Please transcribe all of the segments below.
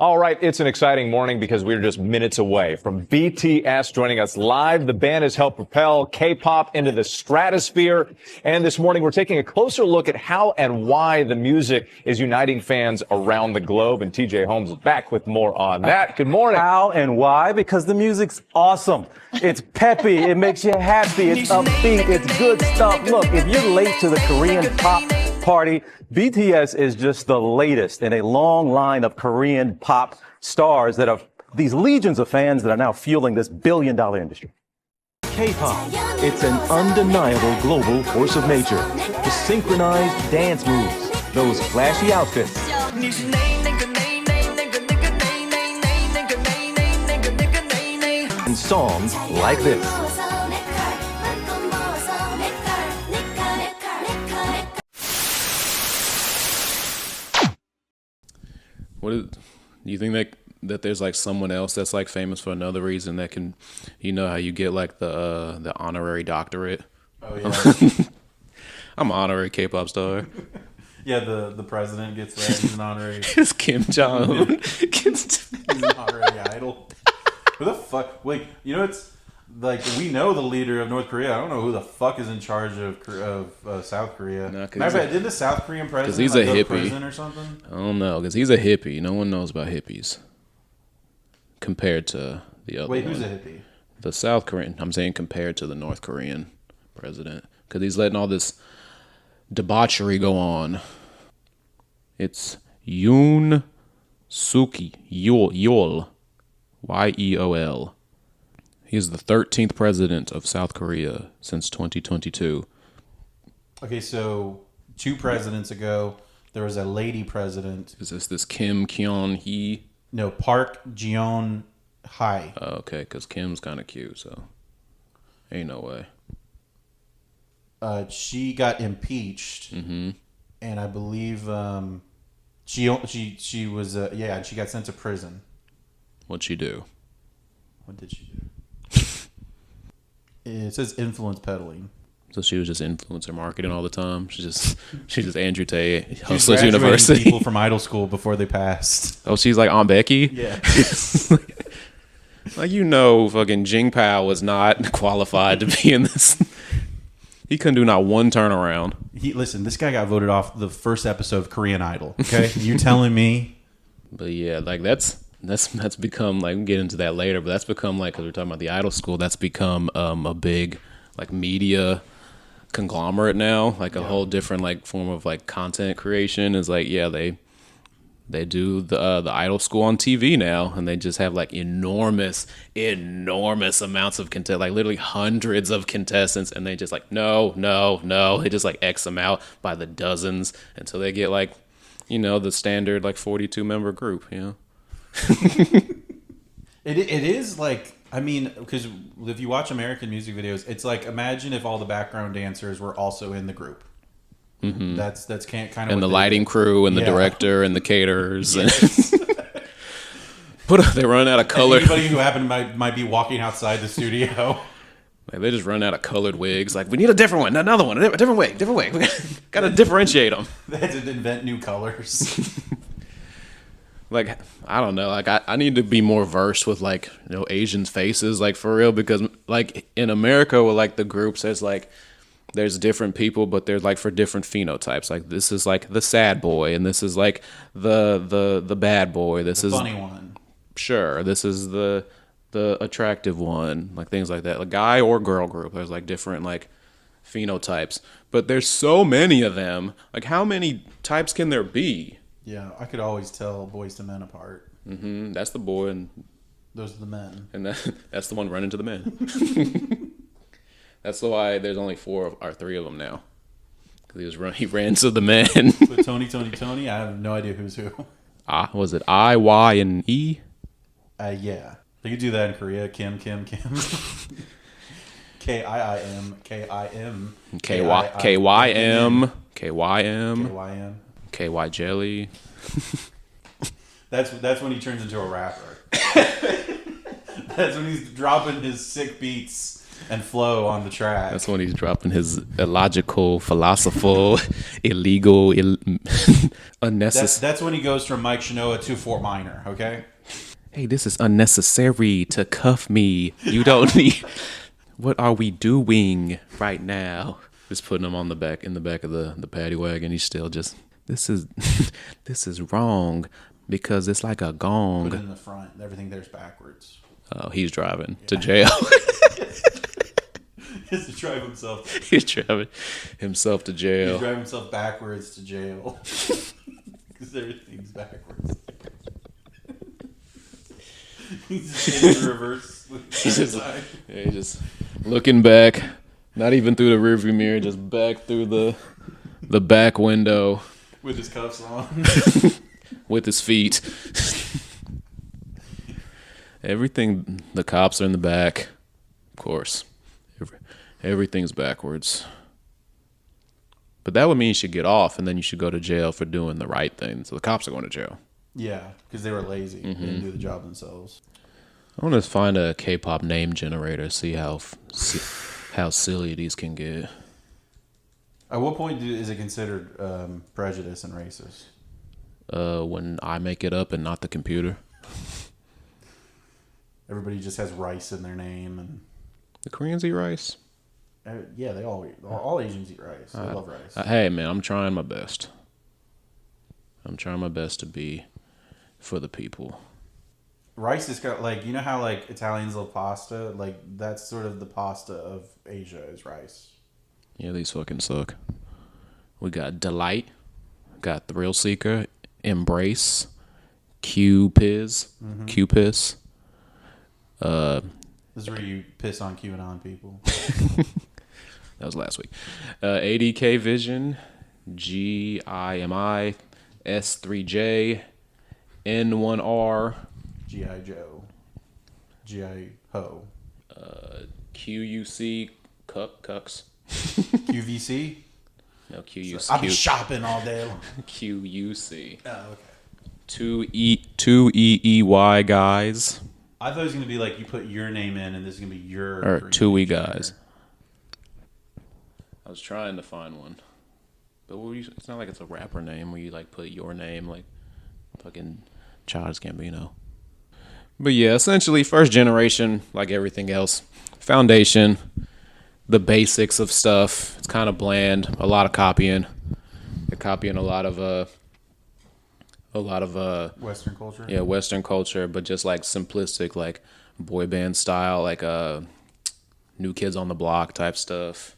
All right, it's an exciting morning because we're just minutes away from BTS joining us live. The band has helped propel K-pop into the stratosphere. And this morning, we're taking a closer look at how and why the music is uniting fans around the globe. And TJ Holmes is back with more on that. Good morning. How and why? Because the music's awesome. It's peppy. It makes you happy. It's upbeat. It's good stuff. Look, if you're late to the Korean pop party, BTS is just the latest in a long line of Korean pop stars that have these legions of fans that are now fueling this billion-dollar industry. K-pop, it's an undeniable global force of nature. The synchronized dance moves, those flashy outfits, and songs like this. Do you think that there's like someone else that's like famous for another reason that can, you know how you get like the honorary doctorate? Oh yeah. I'm an honorary K-pop star. Yeah, the president gets that. He's an honorary. It's Kim Jong-un. He's an honorary idol. Who the fuck? Like, you know, it's like we know the leader of North Korea. I don't know who the fuck is in charge of South Korea. No, Matter of fact, did the South Korean president he's like, a go to hippie. prison or something? I don't know, because he's a hippie. No one knows about hippies compared to the other Wait, one. who's a hippie? The South Korean. I'm saying compared to the North Korean president, because he's letting all this debauchery go on. It's Yoon Suk Yeol, Yeol. He is the 13th president of South Korea since 2022. Okay, so 2 presidents ago, there was a lady president. Is this Kim Kyung-hee? No, Park Geun-hye. Oh, okay, because Kim's kind of cute, so ain't no way. She got impeached, and I believe she was and she got sent to prison. What'd she do? What did she do? It says influence peddling. So she was just influencer marketing all the time. She's just Andrew Tate, She was Hustlers graduating University. people from idol school before they passed. Oh, she's like Aunt Becky. Yeah. Like, you know, fucking Jing Pao was not qualified to be in this. He couldn't do not one turnaround. Listen, this guy got voted off the first episode of Korean Idol. Okay, you telling me? But yeah, like that's become like, we can get into that later. But that's become like, because we're talking about the idol school, that's become a big like media conglomerate now. Like a whole different like form of like content creation is like, yeah, they do the idol school on TV now, and they just have like enormous amounts of content, like literally hundreds of contestants, and they just like no, they just like X them out by the dozens until they get like, you know, the standard like 42 member group, you know. It is like, I mean, because if you watch American music videos, it's like, imagine if all the background dancers were also in the group. Mm-hmm. That's kind of, and the lighting crew and the director and the caterers. Yes. But they run out of color. And anybody who might be walking outside the studio. Like, they just run out of colored wigs. Like, we need a different one, another one, a different wig. We got to differentiate them. They had to invent new colors. Like, I don't know. Like, I need to be more versed with, like, you know, Asians' faces, like, for real. Because, like, in America, with, like, the groups, there's different people, but they're, like, for different phenotypes. Like, this is, like, the sad boy, and this is, like, the bad boy. This is... funny one. Sure. This is the attractive one. Like, things like that. Like, guy or girl group. There's, like, different, like, phenotypes. But there's so many of them. Like, how many types can there be? Yeah, I could always tell boys to men apart. Mm-hmm. That's the boy, and those are the men. And that's the one running to the men. That's why there's only 4 or 3 of them now. Because he ran to the men. But Tony, I have no idea who's who. Was it I, Y, and E? Yeah. They could do that in Korea. Kim. K-I-I-M. K-I-M. K-Y-M. K-Y-M. KY Jelly. That's when he turns into a rapper. That's when he's dropping his sick beats and flow on the track. That's when he's dropping his illogical, philosophical, illegal, unnecessary. That's when he goes from Mike Shinoda to Fort Minor. Okay. Hey, this is unnecessary to cuff me. You don't need. What are we doing right now? Just putting him on the back of the paddy wagon. He's still just. This is wrong because it's like a gong. Put it in the front. Everything there's backwards. Oh, he's driving to jail. He has to drive himself. He's driving himself to jail. He's driving himself backwards to jail because everything's backwards. He's just in reverse. He's just looking back, not even through the rearview mirror, just back through the back window with his cuffs on, with his feet. Everything. The cops are in the back, of course. Everything's backwards. But that would mean you should get off, and then you should go to jail for doing the right thing. So the cops are going to jail. Yeah, because they were lazy. They didn't do the job themselves. I want to find a K-pop name generator, see how silly these can get. At what point is it considered prejudice and racist? When I make it up and not the computer. Everybody just has rice in their name, and The Koreans eat rice. yeah, they all eat. All Asians eat rice. They love rice. Hey, man, I'm trying my best. I'm trying my best to be for the people. Rice is got like, you know how like Italians love pasta? Like that's sort of the pasta of Asia is rice. Yeah, these fucking suck. We got Delight, got Thrill Seeker, Embrace, Q-Piz, Q-Piss. This is where you piss on QAnon people. That was last week. ADK Vision, GIMI, S3J, N1R, G.I. Joe. G.I. Ho. QUC, Cucks. QVC? No, QUC. I'll be shopping all day long. QUC. Oh, okay. 2EEY guys. I thought it was going to be like you put your name in and this is going to be your... Or 2E guys. I was trying to find one. But it's not like it's a rapper name where you like put your name like fucking Childish Gambino. But yeah, essentially first generation, like everything else. Foundation, the basics of stuff. It's kind of bland. A lot of copying. They're copying a lot of Western culture? Yeah, Western culture, but just like simplistic, like boy band style, like New Kids on the Block type stuff.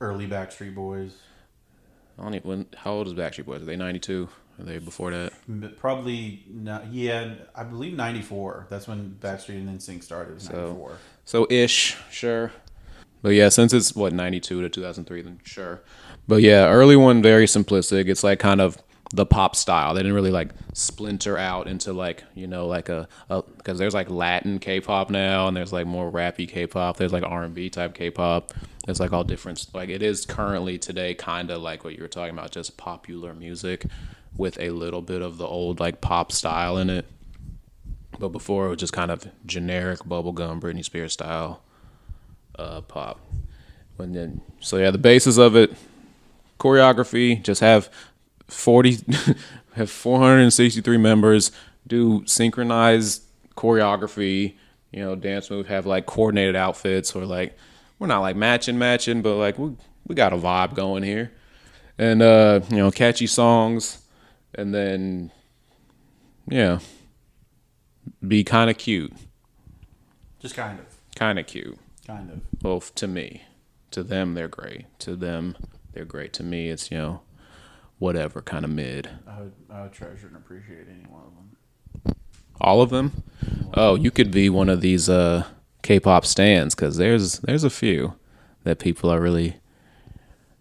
Early Backstreet Boys. I don't even, how old is Backstreet Boys? Are they 92? Are they before that? Probably not. Yeah, I believe 94. That's when Backstreet and NSYNC started. 94. So ish, sure. But yeah, since it's 92 to 2003, then sure. But yeah, early one very simplistic. It's like kind of the pop style. They didn't really like splinter out into like, you know, like a because there's like Latin K-pop now, and there's like more rappy K-pop. There's like R&B type K-pop. It's like all different. Like it is currently today kind of like what you were talking about, just popular music with a little bit of the old like pop style in it. But before it was just kind of generic bubblegum Britney Spears style pop. And then so yeah, the basis of it, choreography, just have 463 members, do synchronized choreography, you know, dance move, have like coordinated outfits, or like we're not like matching, but like we got a vibe going here. And you know, catchy songs, and then yeah, be kind of cute. Just kind of. Kind of cute. Kind of. Well, to me. To them, they're great. To them, they're great. To me, it's, you know, whatever, kind of mid. I would treasure and appreciate any one of them. All of them? Oh, you could be one of these K-pop stans, because there's a few that people are really,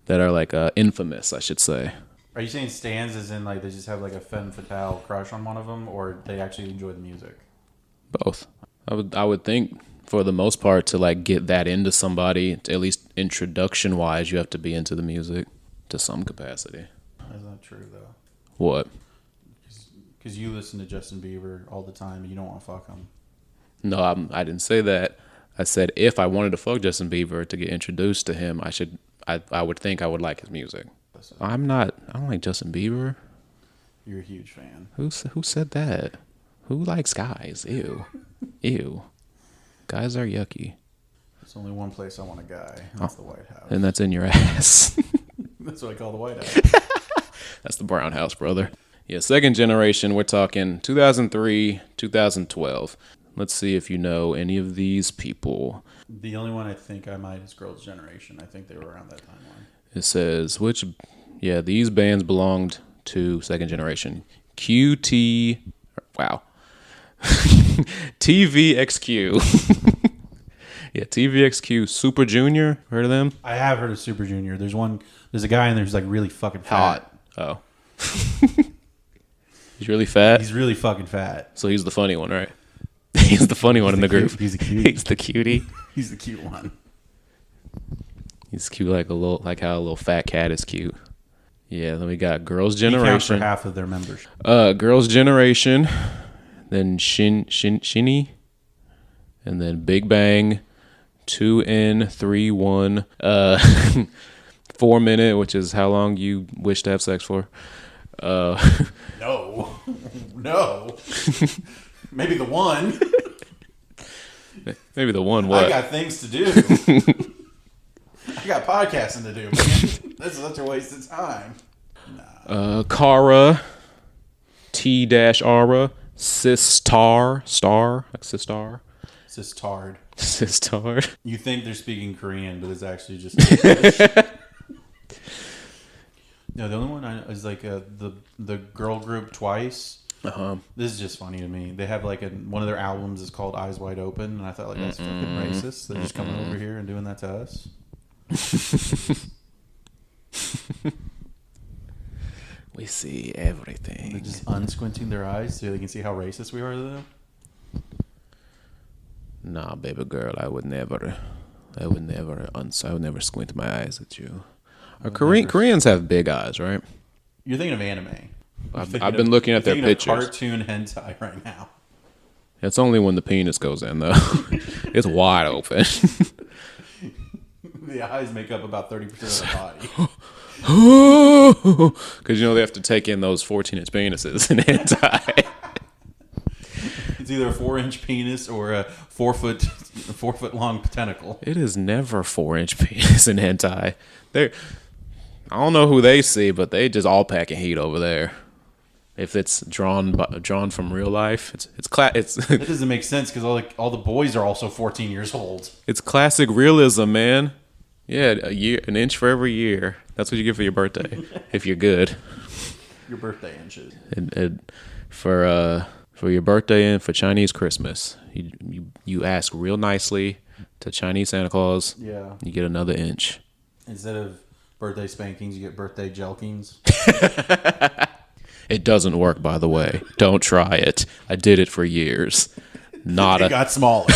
that are like infamous, I should say. Are you saying stans as in like they just have like a femme fatale crush on one of them, or they actually enjoy the music? Both. I would think for the most part to like get that into somebody, at least introduction wise, you have to be into the music to some capacity. That's not true though. What? Because you listen to Justin Bieber all the time and you don't want to fuck him. No, I didn't say that. I said if I wanted to fuck Justin Bieber to get introduced to him, I would think I would like his music. I don't like Justin Bieber. You're a huge fan. Who said that? Who likes guys? Ew. Ew. Guys are yucky. There's only one place I want a guy. That's the White House. And that's in your ass. That's what I call the White House. That's the Brown House, brother. Yeah, second generation, we're talking 2003, 2012. Let's see if you know any of these people. The only one I think I might is Girls' Generation. I think they were around that timeline. It says, these bands belonged to second generation. Wow. TVXQ. Yeah, TVXQ, Super Junior. Heard of them? I have heard of Super Junior. There's a guy in there who's like really fucking fat. Hot. Oh. He's really fat? He's really fucking fat. So he's the funny one, right? He's the funny one in the group. He's a cutie. He's the cutie. He's the cute one. He's cute like how a little fat cat is cute. Yeah, then we got Girls' He counts Generation. for half of their members. Girls' Generation, then Shinny, and then Big Bang, 2N31, 4 Minute, which is how long you wish to have sex for. No. Maybe the one. Maybe the one what? I got things to do. I got podcasting to do, man. That's such a waste of time. Kara, T-Ara, Sistar, like Sistar. Sistard. You think they're speaking Korean, but it's actually just No, the only one is like the girl group Twice. Uh-huh. This is just funny to me. They have like one of their albums is called Eyes Wide Open, and I thought like that's fucking racist. They're just coming over here and doing that to us. We see everything. They're just unsquinting their eyes so they can see how racist we are to them. Nah, baby girl, I would never squint my eyes at you. Koreans have big eyes, right? You're thinking of anime. I've been looking at their pictures. Cartoon hentai right now. It's only when the penis goes in, though. It's wide open. The eyes make up about 30% of the body. Because, they have to take in those 14-inch penises in hentai. It's either a 4-inch penis or a 4 foot long tentacle. It is never 4-inch penis in hentai. I don't know who they see, but they just all packing heat over there. If it's drawn from real life, it doesn't make sense because all the boys are also 14 years old. It's classic realism, man. Yeah, an inch for every year. That's what you get for your birthday, if you're good. Your birthday inches. And for your birthday and for Chinese Christmas, you ask real nicely to Chinese Santa Claus. Yeah. You get another inch. Instead of birthday spankings, you get birthday jelkings. It doesn't work, by the way. Don't try it. I did it for years. It got smaller.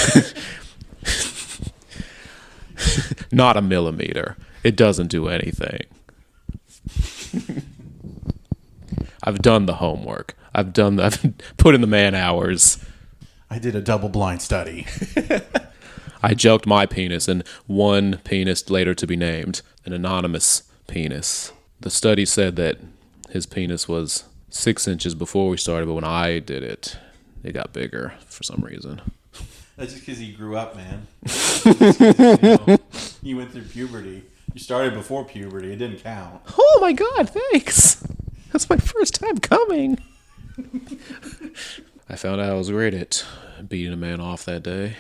Not a millimeter. It doesn't do anything. I've done the homework. I've put in the man hours. I did a double blind study. I joked my penis and one penis later to be named, an anonymous penis. The study said that his penis was 6 inches before we started, but when I did it, it got bigger for some reason. That's just because he grew up, man. You went through puberty. You started before puberty. It didn't count. Oh my God, thanks. That's my first time coming. I found out I was great at beating a man off that day.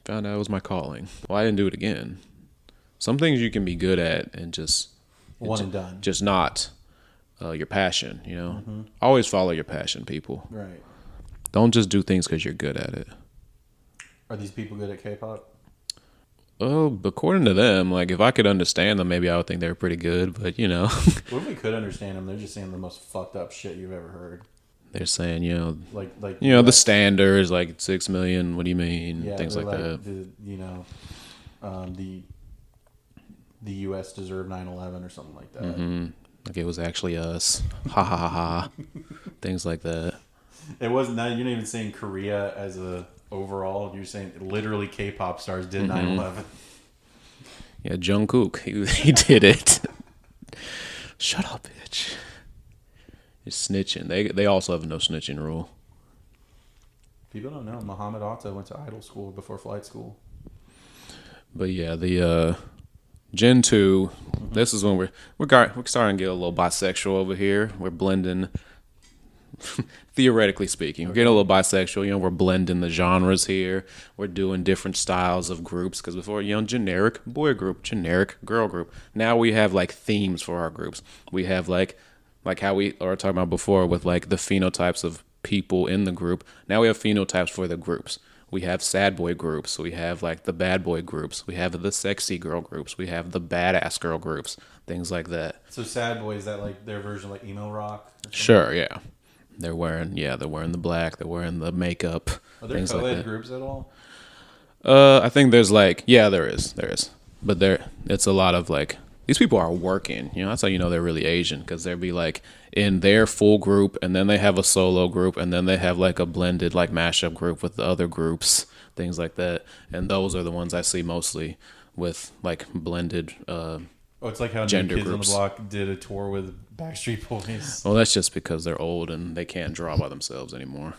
Found out it was my calling. Well, I didn't do it again. Some things you can be good at and just... One and done. Just not your passion, Mm-hmm. Always follow your passion, people. Right. Don't just do things because you're good at it. Are these people good at K-pop? Oh, according to them, like if I could understand them, maybe I would think they were pretty good. But What if we could understand them? They're just saying the most fucked up shit you've ever heard. They're saying, like the standards, like 6 million. What do you mean? Yeah, Things like that. The U.S. deserved 9/11 or something like that. Mm-hmm. Like it was actually us. Ha ha ha ha. Things like that. It wasn't that. You're not even saying Korea as a overall, you're saying literally K-pop stars did 9/11. Yeah, Jungkook, he did it. Shut up, bitch. It's snitching. They also have a no snitching rule. People don't know Muhammad Atta went to idol school before flight school. But yeah, the Gen 2, this is when we're starting to get a little bisexual over here. We're blending, theoretically speaking, we're getting a little bisexual. You know, we're blending the genres here. We're doing different styles of groups because before, you know, generic boy group, generic girl group. Now we have like themes for our groups. We have like how we were talking about before with like the phenotypes of people in the group. Now we have phenotypes for the groups. We have sad boy groups. We have like the bad boy groups. We have the sexy girl groups. We have the badass girl groups. Things like that. So sad boy, is that like their version of like emo rock? Sure, yeah. They're wearing the black. They're wearing the makeup. Are there co-ed groups at all? I think there's like, yeah, there is, but it's a lot of like, these people are working. You know, that's how you know they're really Asian, because they'll be like in their full group, and then they have a solo group, and then they have like a blended like mashup group with the other groups, things like that. And those are the ones I see mostly with like blended. It's like how gender New Kids groups. on the Block did a tour with Backstreet Boys. Well, that's just because they're old and they can't draw by themselves anymore.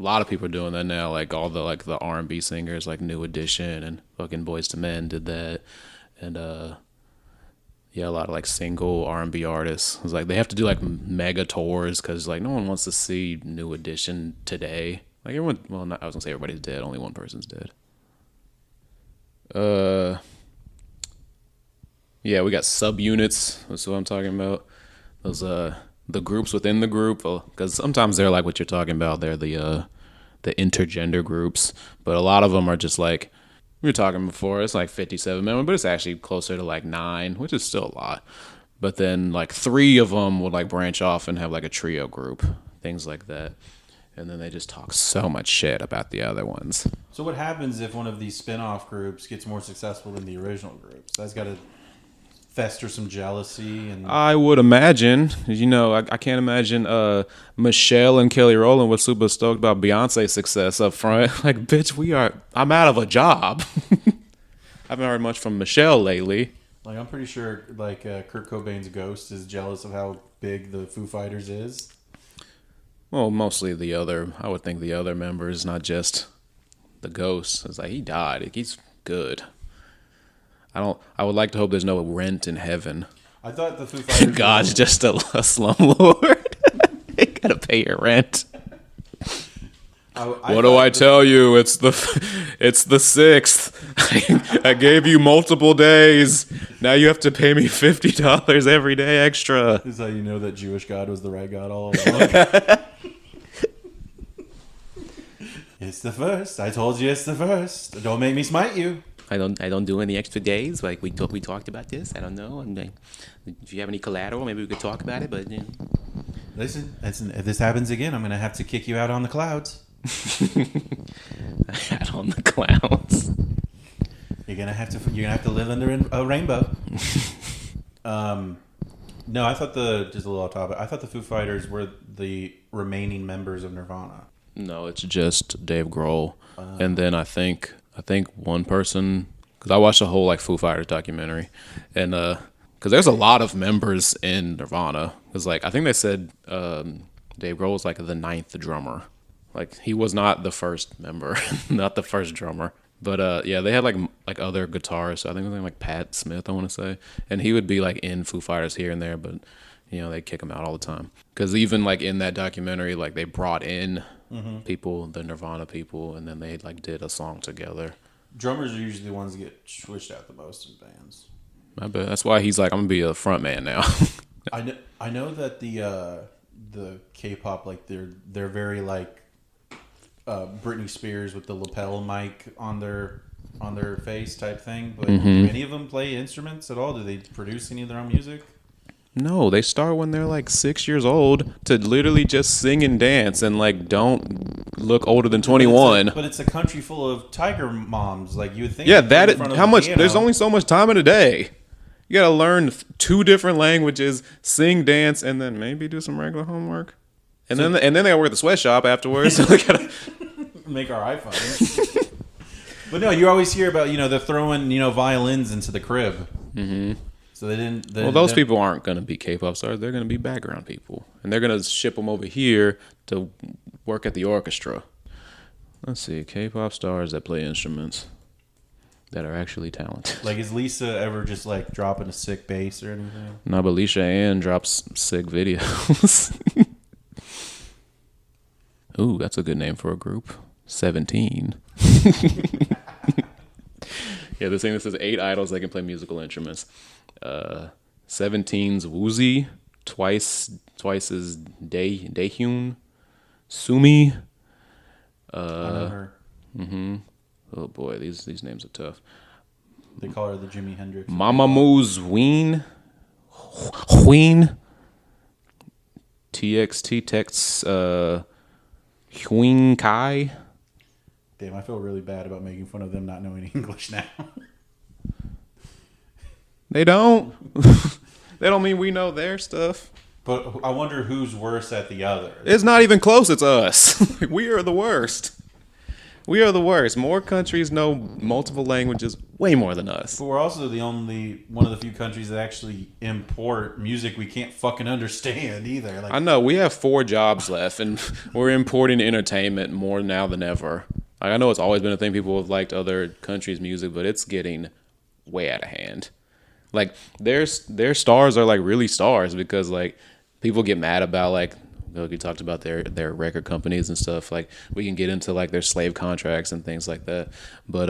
A lot of people are doing that now, like all the like the R&B singers, like New Edition and fucking Boyz II Men did that, and yeah, a lot of like single R&B artists. It's like they have to do like mega tours because like no one wants to see New Edition today. Like everyone, well, not, I was gonna say everybody's dead. Only one person's dead. Yeah, we got subunits. That's what I'm talking about. Those the groups within the group, because sometimes they're like what you're talking about. They're the intergender groups, but a lot of them are just like we were talking before. It's like 57 members, but it's actually closer to like 9, which is still a lot. But then like 3 of them would like branch off and have like a trio group, things like that. And then they just talk so much shit about the other ones. So what happens if one of these spin-off groups gets more successful than the original groups? That's got to fester some jealousy. And I would imagine, you know, I can't imagine Michelle and Kelly Rowland was super stoked about Beyonce's success up front. Like, bitch, I'm out of a job. I haven't heard much from Michelle lately. Like, I'm pretty sure like Kurt Cobain's ghost is jealous of how big the Foo Fighters is. Well, mostly I would think the other members, not just the ghost. It's like he died. He's good. I would like to hope there's no rent in heaven. I thought the Foo Fighters God's just a slumlord. You gotta pay your rent. What do I tell you? It's the 6th. I gave you multiple days. Now you have to pay me $50 every day extra. Is how you know that Jewish God was the right God all along? It's the first. I told you it's the first. Don't make me smite you. I don't do any extra days. Like we talked about this. I don't know. And if you have any collateral, maybe we could talk about it. But Listen. If this happens again, I'm gonna have to kick you out on the clouds. out on the clouds. You're gonna have to live under a rainbow. No, I thought just a little off topic. I thought the Foo Fighters were the remaining members of Nirvana. No, it's just Dave Grohl, and then I think one person, because I watched the whole like Foo Fighters documentary, and because there's a lot of members in Nirvana. Because like I think they said Dave Grohl was like the 9th drummer. Like he was not the first member, not the first drummer. But yeah, they had like other guitarists. I think it was like Pat Smith, I want to say, and he would be like in Foo Fighters here and there, but you know they kick him out all the time. Because even like in that documentary, like they brought in people, the Nirvana people, and then they like did a song together. Drummers are usually the ones that get switched out the most in bands. I bet that's why he's like, I'm gonna be a front man now. I know that the K-pop, like they're very like Britney Spears with the lapel mic on their face type thing. But do any of them play instruments at all? Do they produce any of their own music? No, they start when they're like 6 years old to literally just sing and dance and like don't look older than 21. But it's a country full of tiger moms. Like you would think. Yeah, how much? There's only so much time in a day. You gotta learn 2 different languages, sing, dance, and then maybe do some regular homework. And then they gotta work at the sweatshop afterwards. So they gotta... make our iPhones. But no, you always hear about, they're throwing, violins into the crib. Mm-hmm. So they didn't. Well, those people aren't going to be K-pop stars. They're going to be background people, and they're going to ship them over here to work at the orchestra. Let's see, K-pop stars that play instruments that are actually talented. Like, is Lisa ever just like dropping a sick bass or anything? No, but Alicia Ann drops sick videos. Ooh, that's a good name for a group. 17. Yeah, this thing that says 8 idols that can play musical instruments. 17's Woozy, twice is Daehyun, Sumi. I know her. Mm-hmm. Oh boy, these names are tough. They call her the Jimi Hendrix. Mamamoo's Ween, TXT Tex, Huing Kai. Damn, I feel really bad about making fun of them not knowing English now. They don't. They don't mean we know their stuff. But I wonder who's worse at the other. It's not even close. It's us. We are the worst. We are the worst. More countries know multiple languages way more than us. But we're also one of the few countries that actually import music we can't fucking understand either. Like, I know. We have 4 jobs left, and we're importing entertainment more now than ever. Like, I know it's always been a thing. People have liked other countries' music, but it's getting way out of hand. Like, their stars are like really stars because like people get mad about like you talked about their record companies and stuff. Like, we can get into like their slave contracts and things like that, but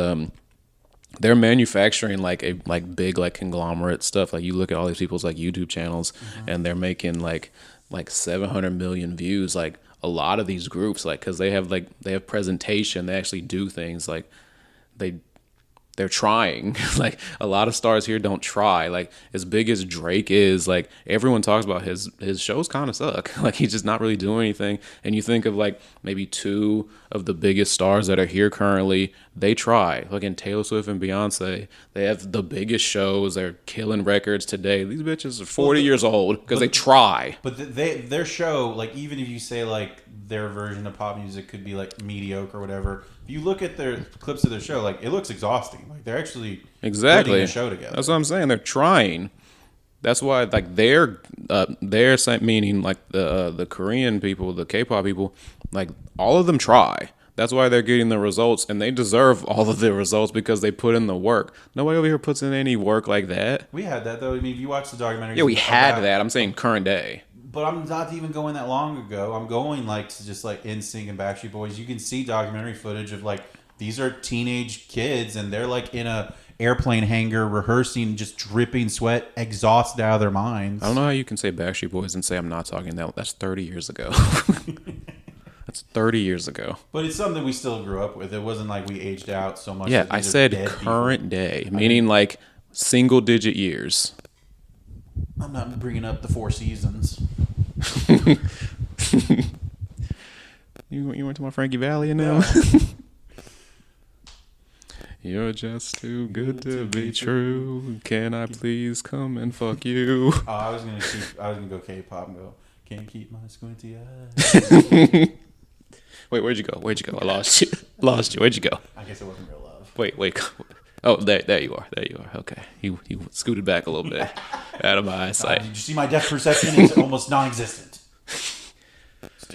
they're manufacturing like big like conglomerate stuff. Like, you look at all these people's like YouTube channels, and they're making like 700 million views. Like, a lot of these groups, like, because they have presentation, they actually do things like they're trying. Like, a lot of stars here don't try. Like, as big as Drake is, like, everyone talks about his shows kind of suck. Like, he's just not really doing anything. And you think of like maybe 2 of the biggest stars that are here currently, they try. Like, in Taylor Swift and Beyonce, they have the biggest shows. They're killing records today. These bitches are 40 years old because they try. But their show, like, even if you say like their version of pop music could be like mediocre or whatever, if you look at their clips of their show, like, it looks exhausting. Like, they're actually putting a show together. That's what I'm saying. They're trying. That's why, like, they're meaning like the Korean people, the K-pop people, like, all of them try. That's why they're getting the results, and they deserve all of the results because they put in the work. Nobody over here puts in any work like that. We had that though. I mean, if you watch the documentary, Yeah, we had that. I'm saying current day. But I'm not even going that long ago. I'm going like to just like NSYNC and Backstreet Boys. You can see documentary footage of like, these are teenage kids and they're like in a airplane hangar rehearsing, just dripping sweat, exhausted out of their minds. I don't know how you can say Backstreet Boys and say I'm not talking that. That's 30 years ago. That's 30 years ago. But it's something we still grew up with. It wasn't like we aged out so much. Yeah, I said current day, meaning like single digit years. I'm not bringing up the Four Seasons. You went to my Frankie Valli now? You're just too good to be true. Can I please come and fuck you? Oh, I was gonna go K-pop and go, can't keep my squinty eyes. Wait, where'd you go? I lost you. Where'd you go? I guess it wasn't real love. Wait. Oh, there you are. Okay. You scooted back a little bit out of my eyesight. Did you see my depth perception is almost non-existent?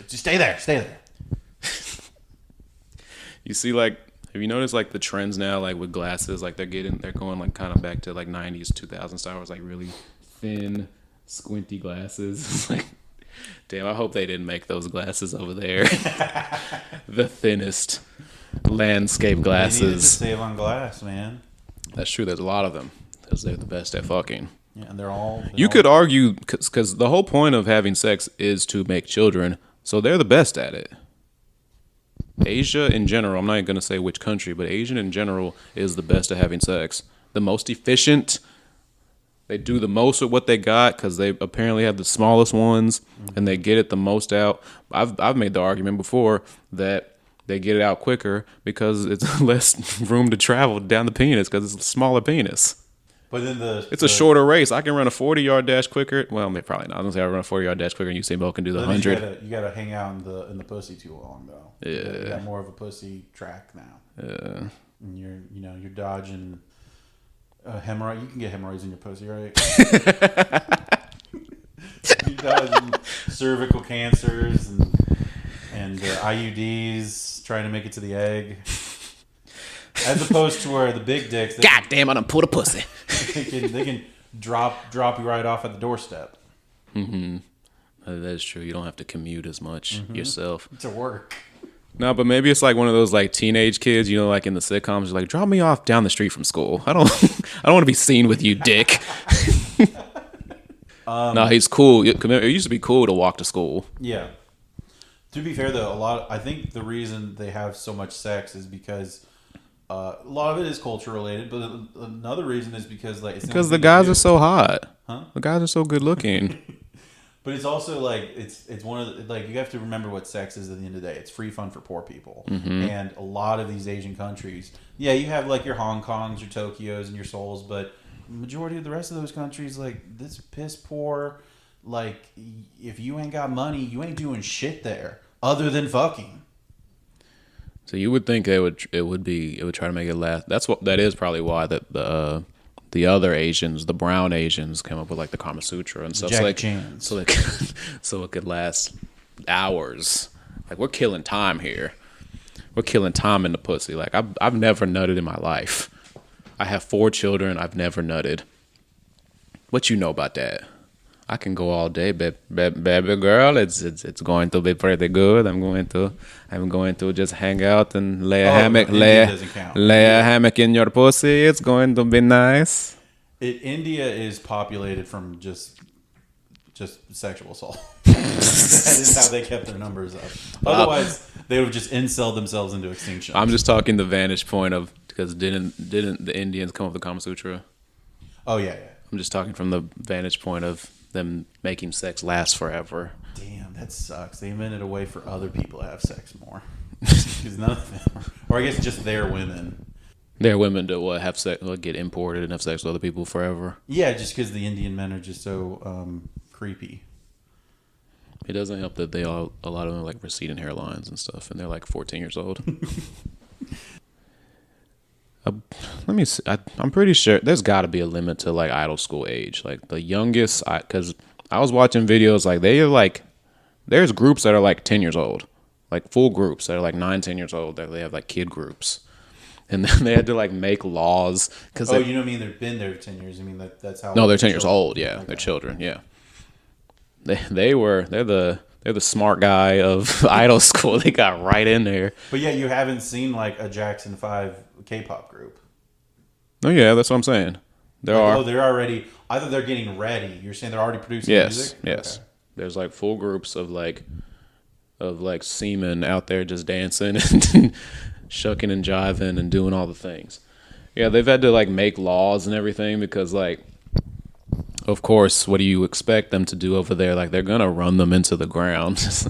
Just stay there. You see, like, have you noticed like the trends now, like with glasses, like they're going like kind of back to like 90s, 2000 style, like really thin, squinty glasses. It's like, damn, I hope they didn't make those glasses over there. The thinnest landscape glasses. They needed to save on glass, man. That's true. There's a lot of them because they're the best at fucking. Yeah, and they're all. You could argue because the whole point of having sex is to make children, so they're the best at it. Asia in general, I'm not going to say which country, but Asian in general is the best at having sex. The most efficient. They do the most with what they got because they apparently have the smallest ones, and they get it the most out. I've made the argument before that they get it out quicker because it's less room to travel down the penis because it's a smaller penis. But then It's a shorter race. I can run a 40-yard dash quicker. Well, probably not. I don't say I run a 40-yard dash quicker, and Usain Bolt can do the 100. You gotta hang out in the pussy too long though. Yeah. You got more of a pussy track now. Yeah. And you're dodging hemorrhoid. You can get hemorrhoids in your pussy, right? You're dodging cervical cancers and IUDs, trying to make it to the egg. As opposed to where the big dicks, God damn, I done pulled a pussy. they can drop you right off at the doorstep. Mm-hmm. That's true. You don't have to commute as much yourself. To work. No, but maybe it's like one of those like teenage kids, like in the sitcoms, you're like, drop me off down the street from school. I don't want to be seen with you, dick. No, he's cool. It used to be cool to walk to school. Yeah. To be fair though, I think the reason they have so much sex is because a lot of it is culture related, but another reason is because like because the guys are so hot. Huh? The guys are so good looking. But it's also like it's one of the, like you have to remember what sex is at the end of the day. It's free fun for poor people, and a lot of these Asian countries, yeah, you have like your Hong Kongs, your Tokyos, and your Seouls, but the majority of the rest of those countries, like this piss poor. Like if you ain't got money, you ain't doing shit there other than fucking. So you would think it would try to make it last. That is probably why the other Asians, the brown Asians, came up with like the Kama Sutra and stuff. So it could last hours. Like we're killing time here. We're killing time in the pussy. Like I've never nutted in my life. I have 4 children. I've never nutted. What you know about that? I can go all day, baby girl. It's going to be pretty good. I'm going to just hang out and lay a hammock, lay a hammock in your pussy. It's going to be nice. India is populated from just sexual assault. That is how they kept their numbers up. Otherwise, they would just incel themselves into extinction. I'm just talking the vantage point of because didn't the Indians come up with the Kama Sutra? Oh yeah. I'm just talking from the vantage point of them making sex last forever. Damn, that sucks. They invented a way for other people to have sex more. Because none of them, or I guess just their women. Their women to have sex, get imported and have sex with other people forever. Yeah, just because the Indian men are just so creepy. It doesn't help that a lot of them like receding hairlines and stuff, and they're like 14 years old. Let me see. I'm pretty sure there's got to be a limit to like idol school age. Like the youngest, because I was watching videos like there's groups that are like 10 years old, like full groups that are like 9-10 years old. That they have like kid groups, and then they had to like make laws because you don't mean they've been there 10 years. I mean that's how. No, they're 10 years old. Yeah, okay. They're children. Yeah, they're the smart guy of idol school. They got right in there. But yeah, you haven't seen like a Jackson 5 K-pop group. Oh yeah, that's what I'm saying. They're already either they're getting ready. You're saying they're already producing music? Yes. Okay. There's like full groups of seamen out there just dancing and shucking and jiving and doing all the things. Yeah, they've had to like make laws and everything because like of course, what do you expect them to do over there? Like they're gonna run them into the ground. It's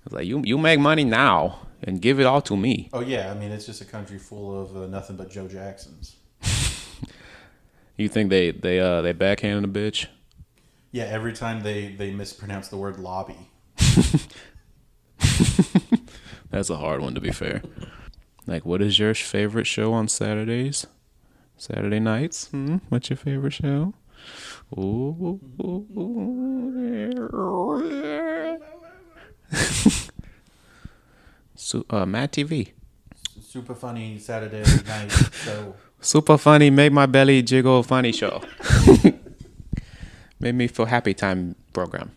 like you make money now and give it all to me. Oh yeah, I mean it's just a country full of nothing but Joe Jacksons. You think they backhanded a bitch? Yeah, every time they mispronounce the word lobby. That's a hard one to be fair. Like, what is your favorite show on Saturdays? Saturday nights? What's your favorite show? Matt TV. Super funny Saturday night show. Super funny, make my belly jiggle funny show. Made me feel happy time program.